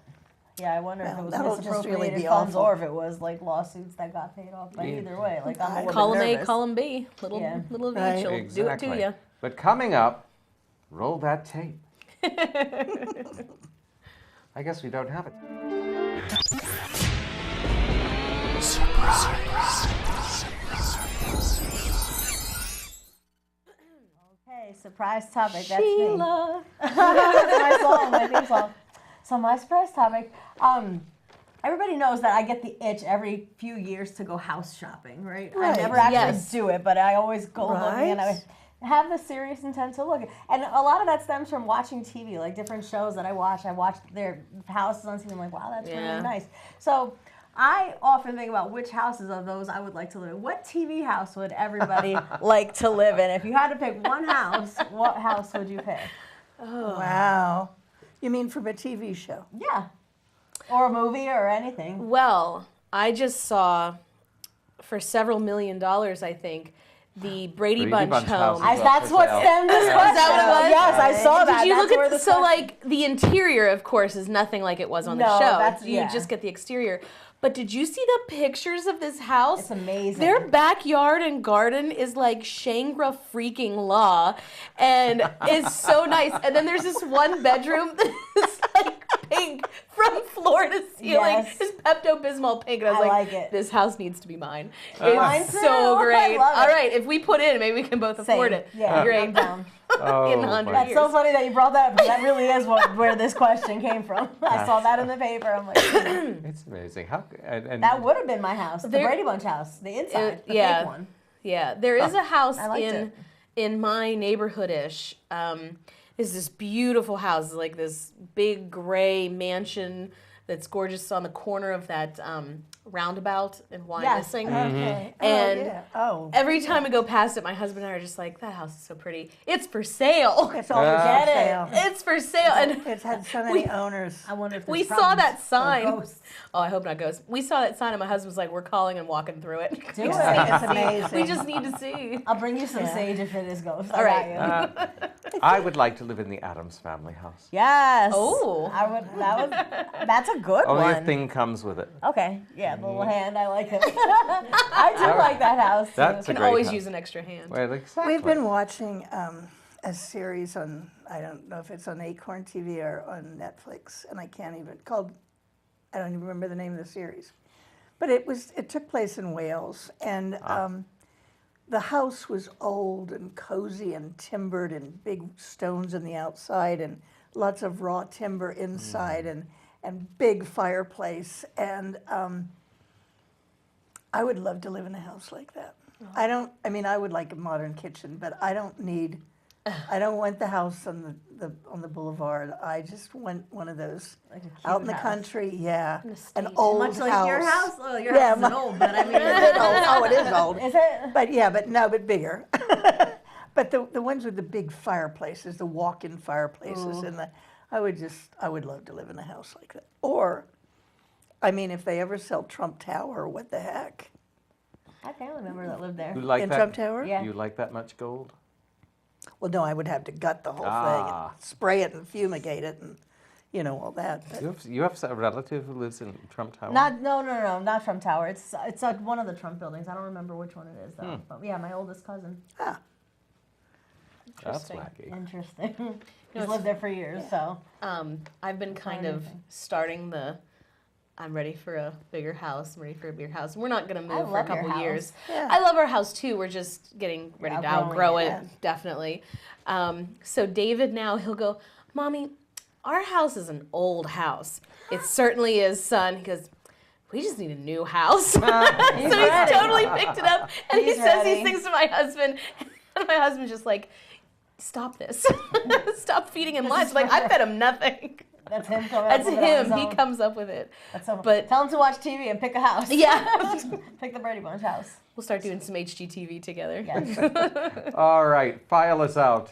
yeah, I wonder if Well, it was that'll just really misappropriated be funds awful. or if it was like lawsuits that got paid off. But either way, like I'm a little Column bit A, nervous. column B. Little Yeah. little of Right. each. Will do it to you. But coming up, roll that tape. I guess we don't have it. Okay, surprise topic. That's Sheila. me. my song, my theme song. So my surprise topic. Everybody knows that I get the itch every few years to go house shopping, right? I Right. never actually Yes. do it, but I always go looking and I Right. have the serious intent to look. And a lot of that stems from watching TV, like different shows that I watch. I watch their houses on TV. I'm like, wow, that's Yeah. really nice. So I often think about which houses of those I would like to live in. What TV house would everybody like to live in? If you had to pick one house, what house would you pick? Wow. You mean from a TV show? Yeah. Or a movie or anything. Well, I just saw for several $1 million, I think, the Brady Bunch home. houses. That's what stemmed this question. Is that what it was? Yes, I saw that. Did you That's look where at the so question- like the interior, of course, is nothing like it was on the No, show. that's- You yeah. just get the exterior. But did you see the pictures of this house? It's amazing. Their backyard and garden is like Shangri freaking La, and it's so nice. And then there's this one bedroom that's like pink from floor to ceiling. Yes. It's Pepto-Bismol pink, and I was I like, like it. this house needs to be mine. Mine It's too. so I great. love it. All right, if we put in, maybe we can both afford Same. it. Yeah, Great. I'm down. Oh, In 100 my- That's so funny that you brought that up because that really is where this question came from. I saw that in the paper. I'm like, It's amazing. How and that would have been my house, the There- Brady Bunch house, the inside, the yeah. fake one. Yeah, there is a house I liked it. in my neighborhood-ish. Is this beautiful house, It's like this big gray mansion that's gorgeous on the corner of that roundabout in Yes. Wyomissing. Okay. And Oh, every time we go past it, my husband and I are just like, that house is so pretty. It's for sale. it's all for Get it. sale. It's for sale. And It's had so many owners. I wonder if we there's saw problems that or sign. ghosts. Oh, I hope not ghosts. We saw that sign, and my husband's like, we're calling and walking through it. Do it. It's amazing. We just need to see. I'll bring you some sage if it is ghost. All right. I would like to live in the Addams Family house. Yes. Oh. I would. That's a good Only one. a thing comes with it. Okay. Yeah, the little hand. I like it. I do like that house too. That's a Can great always house. use an extra hand. Well, exactly. We've been watching a series on, I don't know if it's on Acorn TV or on Netflix, and I don't even remember the name of the series. But it took place in Wales, and the house was old and cozy and timbered and big stones in the outside and lots of raw timber inside and big fireplace. And I would love to live in a house like that. I would like a modern kitchen, but I don't want the house on the boulevard. I just want one of those out in the country. Yeah, an old Much house. like your house. Oh, your house isn't old, but I mean, it is old. Is it? But bigger. But the ones with the big fireplaces, the walk-in fireplaces, and I would love to live in a house like that. Or, if they ever sell Trump Tower, what the heck? I have a family member that lived there. You like In that? Trump Tower? Yeah. You like that much gold? Well, no, I would have to gut the whole thing and spray it and fumigate it and, all that. But You have a relative who lives in Trump Tower? No, not Trump Tower. It's one of the Trump buildings. I don't remember which one it is though. But yeah, my oldest cousin. That's wacky. Interesting. He's lived there for years, so. I've been kind of starting I'm ready for a bigger house. I'm ready for a bigger house. We're not going to move for a love your couple house. years. Yeah. I love our house too. We're just getting ready to Outgrowing outgrow it, it, yeah. definitely. So David now, he'll go, Mommy, our house is an old house. It certainly is, son. He goes, we just need a new house. So he's totally picked it up. And he says these things to my husband. And my husband's just like, stop this. Stop feeding him lunch. Like, I fed him nothing. That's him coming That's up with it on his him. He own. comes up with it. That's so, But tell him to watch TV and pick a house. yeah, Pick the Brady Bunch house. we'll start doing some HGTV together. Yes. All right, file us out.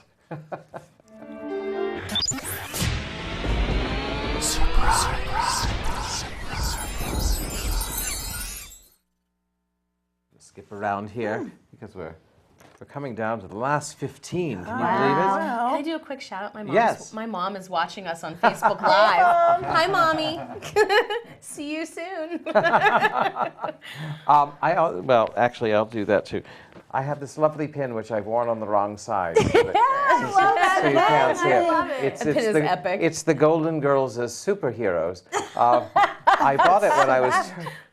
Skip around here because we're coming down to the last 15. Can you believe it? Can I do a quick shout out? Yes. My mom is watching us on Facebook Live. Hi, Mommy. See you soon. Actually, I'll do that too. I have this lovely pin which I've worn on the wrong side. So you can't see it. It's The pin is epic. It's the Golden Girls as superheroes. I bought it when I was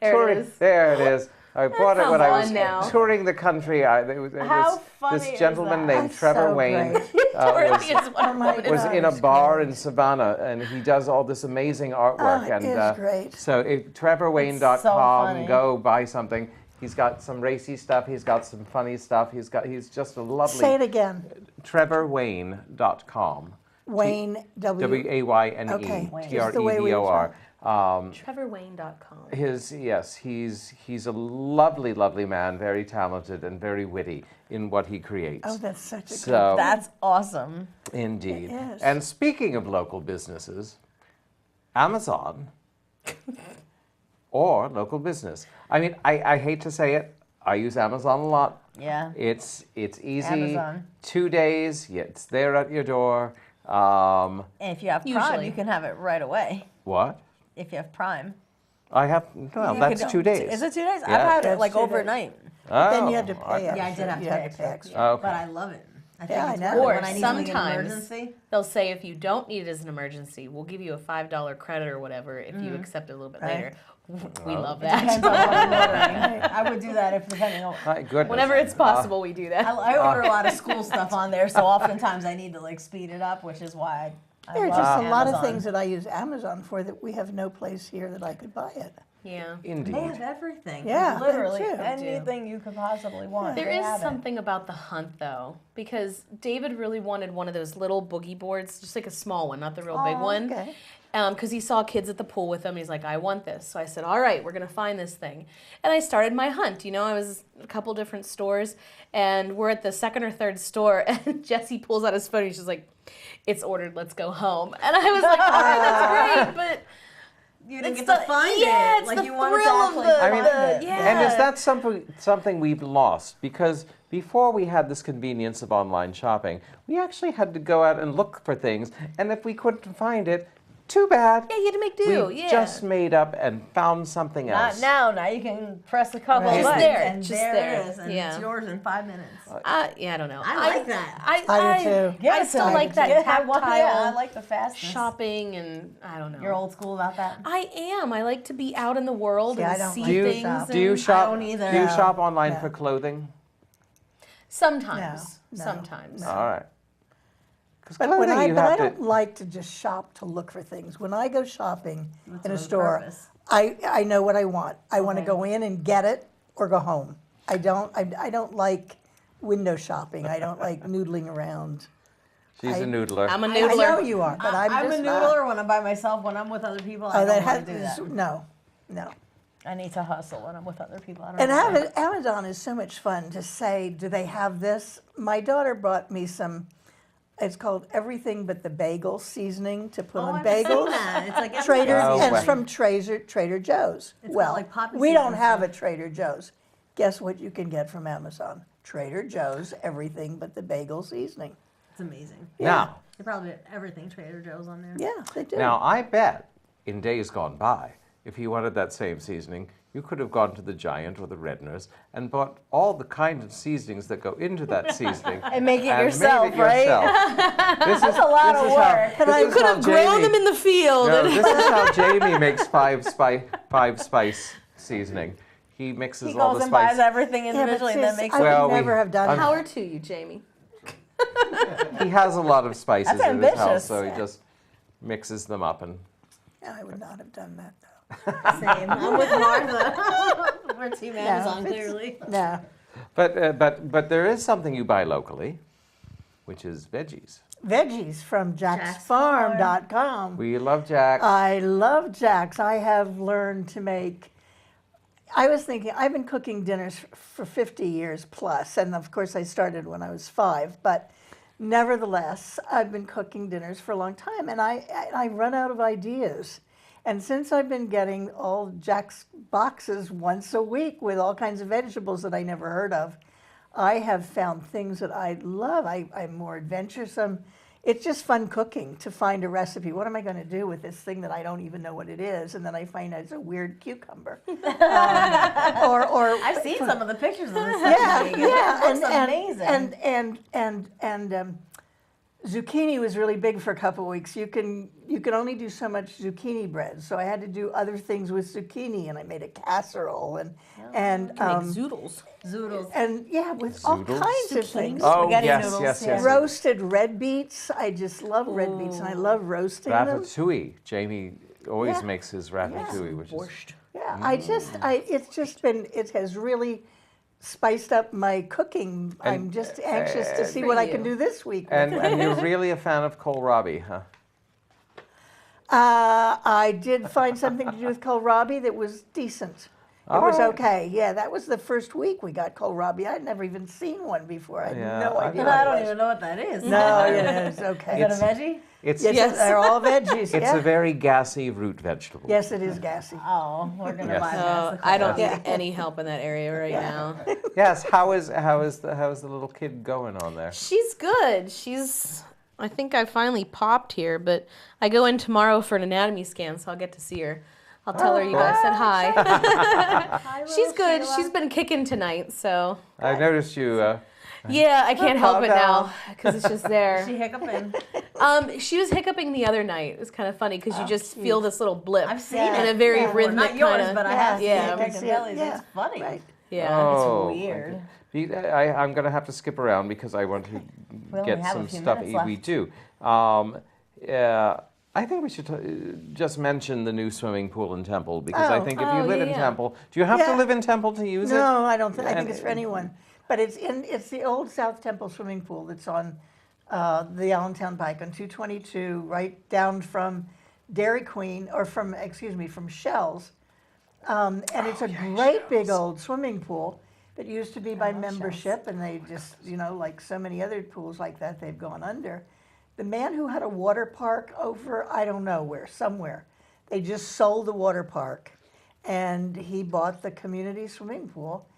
There it touring. is. There it is. I bought it when I was fun now. touring the country. How funny this is gentleman that? named That's Trevor so Wayne great. was in a bar in Savannah, and he does all this amazing artwork. it is great. So TrevorWayne.com, so funny. go buy something. He's got some racy stuff. He's got some funny stuff. He's just a lovely. Say it again. TrevorWayne.com. Wayne, WAYNE. Okay, just the way we TREVOR. TrevorWayne.com. He's a lovely, lovely man, very talented and very witty in what he creates. Oh, that's such a good. So That's awesome. indeed. It is. And speaking of local businesses, Amazon or local business. I hate to say it. I use Amazon a lot. Yeah. It's easy. Amazon. 2 days. It's there at your door. And if you have Prime, Usually. you can have it right away. What? If you have Prime. I have. Well, You that's could- 2 days. Is it 2 days? Yeah. I've had it That's like 2 days. overnight. Then you had to Oh, pay extra. Yeah, I did have to You pay had to pay extra. Okay. But I love it. I think Yeah, it's I know. worth it Or when I need something in an sometimes emergency. they'll say if you don't need it as an emergency, we'll give you a $5 credit or whatever if you accept it a little bit later. We love Depends that. on what I'm ordering. I would do that if depending on. My goodness. Whenever it's possible, we do that. I order a lot of school stuff on there, so oftentimes I need to speed it up, which is why I There are love just a lot of Amazon. things that I use Amazon for that we have no place here that I could buy it. Yeah. Indeed. They have everything. Yeah, they Literally do. anything you could possibly want. There they is have it. something about the hunt, though, because David really wanted one of those little boogie boards, just like a small one, not the real big one. Okay. because he saw kids at the pool with him. He's like, I want this. So I said, all right, we're going to find this thing. And I started my hunt. You know, I was at a couple different stores, and we're at the second or third store, and Jesse pulls out his phone, and she's like, it's ordered, let's go home. And I was like, all right, that's great, but... You didn't get to find yeah, it. it's Like the you wanted to thrill of actually the, find it. yeah. And is that something we've lost? Because before we had this convenience of online shopping, we actually had to go out and look for things, and if we couldn't find it, too bad. Yeah, you had to make do. We Yeah. just made up and found something Not else. now. Now you can press a couple Right. of Just buttons, there, and just there there. it is, and Yeah. it's yours in 5 minutes. Yeah, I don't know. I like that. I do too. Give I it still to me. like that Yeah, tactile I like the fastness. shopping, and I don't know. You're old school about that? I am. I like to be out in the world See, I and don't see like Do you, things. shop. do you and- shop? don't either. Do you No, shop online no. for clothing? Sometimes. No, Sometimes. no. All right. Because But when clothing, you but I have don't to. like to just shop to look for things. When I go shopping What's in a the store, purpose? I know what I want. I want to Okay. go in and get it or go home. I don't like window shopping. I don't like noodling around. She's I- a noodler. I'm a I noodler. know you are, but I'm I'm just a not. noodler when I'm by myself. When I'm with other people, I Oh, don't that want to do has that. no. I need to hustle when I'm with other people. I don't And understand. Amazon is so much fun to say, do they have this? My daughter brought me some, it's called Everything But the Bagel seasoning to put Oh, on I've seen bagels. that. It's like Trader, Oh, and wow. it's from Trader Joe's. It's got Well, like poppy we seeds don't and have stuff. a Trader Joe's. Guess what you can get from Amazon? Trader Joe's Everything But the Bagel seasoning. It's amazing. Now, They probably have everything Trader Joe's on there. Yeah, they do. now I bet in days gone by, if you wanted that same seasoning, you could have gone to the Giant or the Redner's and bought all the kind of seasonings that go into that seasoning And make it and yourself, made it right? yourself. This is a lot of work. But I Could have grown them in the field. No, this is how Jamie makes five spice seasoning. He mixes He all goes the and buys spices. everything Yeah, but individually and then sis, makes I it. Well, would we- never have done Power that. to you, Jamie. He has a lot of spices That's in his house, ambitious. so he just mixes them up and. I would not have done that, Same. I'm with Martha. We're Team Amazon, if it's- clearly. though. No. But there is something you buy locally, which is veggies. Veggies from jacksfarm.com. We love Jack. I love Jack's. I have learned to make. I was thinking, I've been cooking dinners for 50 years plus, and of course I started when I was 5, but nevertheless, I've been cooking dinners for a long time, and I run out of ideas. And since I've been getting all Jack's boxes once a week with all kinds of vegetables that I never heard of, I have found things that I love. I'm more adventuresome. It's just fun cooking to find a recipe. What am I going to do with this thing that I don't even know what it is? And then I find out it's a weird cucumber. or I've seen some of the pictures of this. yeah, thing. yeah, It looks amazing. and zucchini was really big for a couple of weeks. You can only do so much zucchini bread, so I had to do other things with zucchini, and I made a casserole and Make zoodles. Zoodles. and yeah, with all Zoodles? kinds of things. Oh Spaghetti yes, noodles, yes, yeah. yes. Roasted red beets. I just love red beets, and I love roasting them. Ratatouille. Jamie always Yeah. makes his ratatouille, which is Yeah, it's just been, it has really spiced up my cooking. I'm just anxious to see what I can do this week. and, with it. and you're really a fan of kohlrabi, huh? I did find something to do with kohlrabi that was decent. It was right. okay. Yeah, that was the first week we got kohlrabi. I'd never even seen one before. I had Yeah, no I- idea. And what I it don't was. even know what that is. No, yeah, it's okay. Is that a veggie? It's Yes, they're all veggies. it's Yeah. a very gassy root vegetable. Yes, it is gassy. Oh, we're gonna Yes. buy So that. I don't Yeah. need any help in that area right now. Yes. How is the little kid going on there? She's good. I think I finally popped here, but I go in tomorrow for an anatomy scan, so I'll get to see her. I'll tell her you guys said hi. She's good. She's been kicking tonight, so I noticed you. yeah, I can't help it calm now because it's just there. She hiccuping. She was hiccuping the other night. It was kind of funny because you just feel this little blip I've seen in it. a very before. rhythmic Not yours, kind but of. I have seen Yeah. it. Picking bellies. Yeah. It's funny. Right. Yeah. Oh, It's weird. I'm going to have to skip around because I want to only get have a some few stuff. minutes left. We do. I think we should just mention the new swimming pool in Temple because I Oh. think if you Oh, live in yeah. Temple, do you have to Yeah. live in Temple to use it? No, I don't think. I think And- it's for anyone. But it's the old South Temple swimming pool that's on the Allentown Pike on 222, right down from Dairy Queen, or from Shell's. And it's a great big old swimming pool that used to be by membership, and they just, like so many other pools like that, they've gone under. The man who had a water park over, I don't know where, somewhere, they just sold the water park, and he bought the community swimming pool.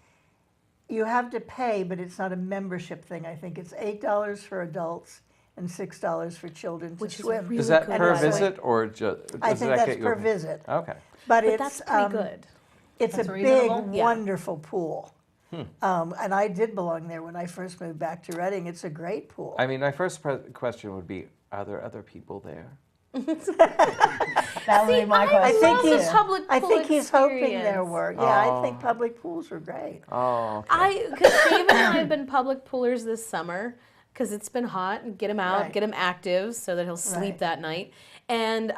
You have to pay, but it's not a membership thing. I think it's $8 for adults and $6 for children to swim. Is that per visit or just? I think that's per visit. Okay. But that's pretty good. It's That's a reasonable? big, Yeah. wonderful pool. And I did belong there when I first moved back to Reading. It's a great pool. I mean, my first question would be, are there other people there? That would be my question. I think he's hoping there were. Yeah, I think public pools are great. Oh, okay. Because Steve and I have been public poolers this summer because it's been hot, and get him out, get him active so that he'll sleep that night. And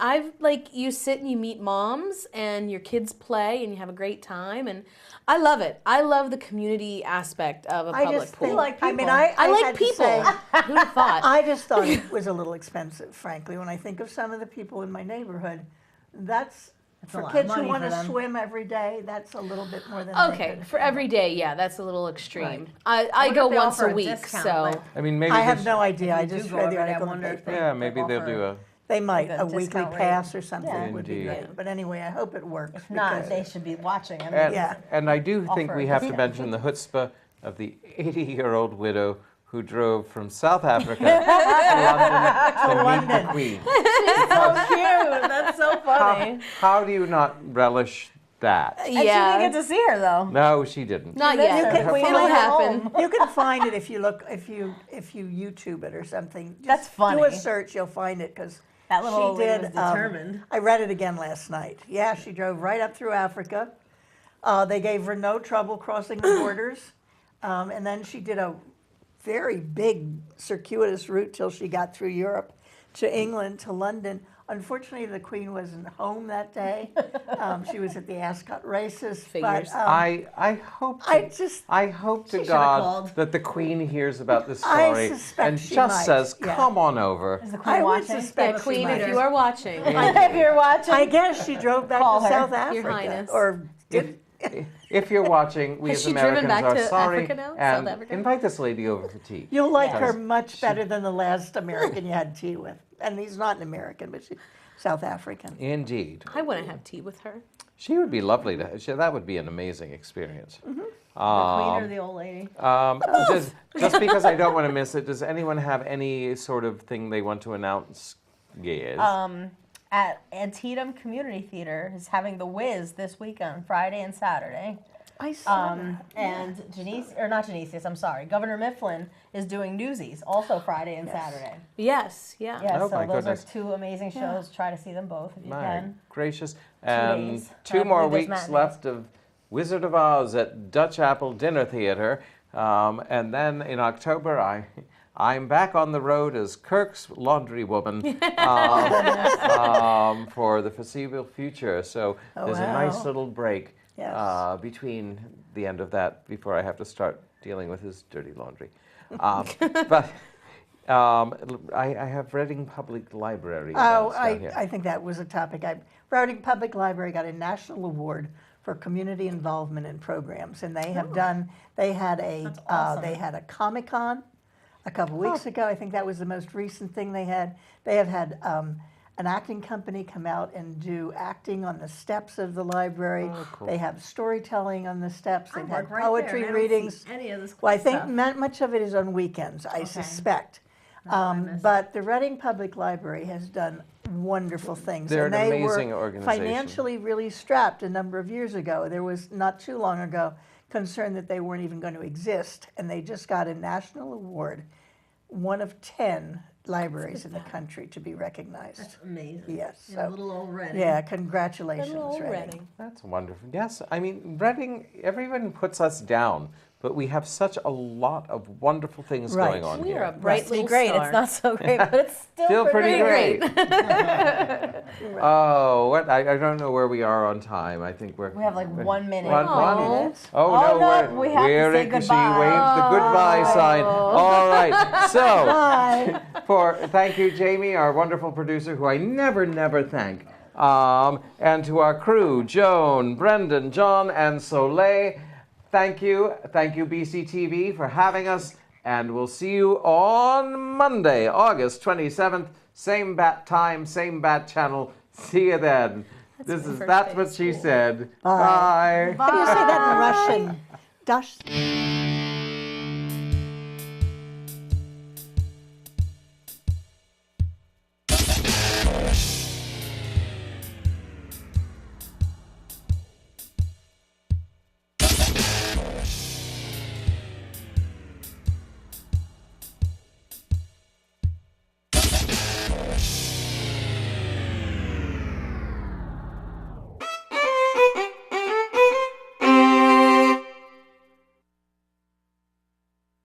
you sit and you meet moms and your kids play and you have a great time, and I love it. I love the community aspect of a public pool. They like people. I mean, I like had to people. say, Who'd have thought? I just thought it was a little expensive, frankly. When I think of some of the people in my neighborhood, that's for lot of kids who money want for to them. swim every day. That's a little bit more than they Okay, could for afford. every day, yeah, that's a little extreme. Right. I wonder go if they once offer a a week, discount, so like- I mean, maybe I have this- no idea. I If you just do go read over the there, I article. wonder if they Yeah, maybe they'll offer- do a. They might. Like a A weekly discount rate. pass or something Yeah. would be Indeed. great. But anyway, I hope it works. If not, because- they should be watching. I mean, And, Yeah. and I do think Offer we a have to discount. mention the chutzpah of the 80-year-old widow who drove from South Africa to London to meet the Queen. so cute. That's so funny. How do you not relish that? And she didn't get to see her though. No, she didn't. not You yet. can- we It'll know happen. You can find it if you look, if you YouTube it or something. Just That's funny. Do a search, you'll find it because That little old she lady did. was determined. I read it again last night. Yeah, she drove right up through Africa. They gave her no trouble crossing the borders, and then she did a very big circuitous route till she got through Europe, to England, to London. Unfortunately, the Queen wasn't home that day. She was at the Ascot races. Figures. But, I hope. I hope to should've God called. that the Queen hears about this I story suspect and she just might, says, yeah. "Come on over." Is the Queen I would watching? suspect she Queen, might. if you are watching, If you're watching, I guess she drove back Call to her. South Africa. Your Highness. Or did. If you're watching, we Has as she driven Americans back are to sorry, Africa now? and South Africa? invite this lady over for tea. You'll like her Yes. much better than the last American you had tea with. And he's not an American, but she's South African. Indeed, I want to have tea with her. she would be lovely to. That would be an amazing experience. the Queen or the old lady. Just because I don't want to miss it, does anyone have any sort of thing they want to announce? Yes. At Antietam Community Theater is having the Wiz this weekend, Friday and Saturday. I saw that. And Governor Mifflin is doing Newsies also Friday and Saturday. Yes, yeah. Yeah, Oh, so my those goodness. are two amazing shows. Try to see them both if you My can. gracious. days. Two I more believe there's weeks matinees. left of Wizard of Oz at Dutch Apple Dinner Theater. And then in October, I'm back on the road as Kirk's laundry woman for the foreseeable future. So there's a nice wow. little break Yes. between the end of that before I have to start dealing with his dirty laundry. But I have Reading Public Library. Oh, events down here. I think that was a topic. Reading Public Library got a national award for community involvement in programs, and they have done. They had a Comic-Con a couple weeks ago. I think that was the most recent thing they had. They have had an acting company come out and do acting on the steps of the library. Oh, cool. They have storytelling on the steps. They've had work right poetry there, and I don't see readings. any of this Well, I cool think stuff. much of it is on weekends, I suspect. But the Reading Public Library has done wonderful things. They're and an they amazing were organization. financially really strapped a number of years ago. There was not too long ago concern that they weren't even going to exist, and they just got a national award, one of 10 libraries in the country to be recognized. That's amazing. Yes. In So, little old Reading. yeah, congratulations, Little old Reading. Reading. That's wonderful. Yes, I mean, Reading, everyone puts us down but we have such a lot of wonderful things Right. going on We here. are a bright Pretty little great. star. It's not so great, but it's still, Pretty great. great. Oh, what? I don't know where we are on time. I think we're. We have like 1 minute. One minute? Oh, Oh, no, no, we have to we're say She goodbye. waved the goodbye sign. All right. So, Bye. thank you, Jamie, our wonderful producer, who I never thank. And to our crew, Joan, Brendan, John, and Soleil. Thank you, BCTV, for having us. And we'll see you on Monday, August 27th. Same bat time, same bat channel. See you then. That's what she said. Bye. How do you say that in Russian? Dash.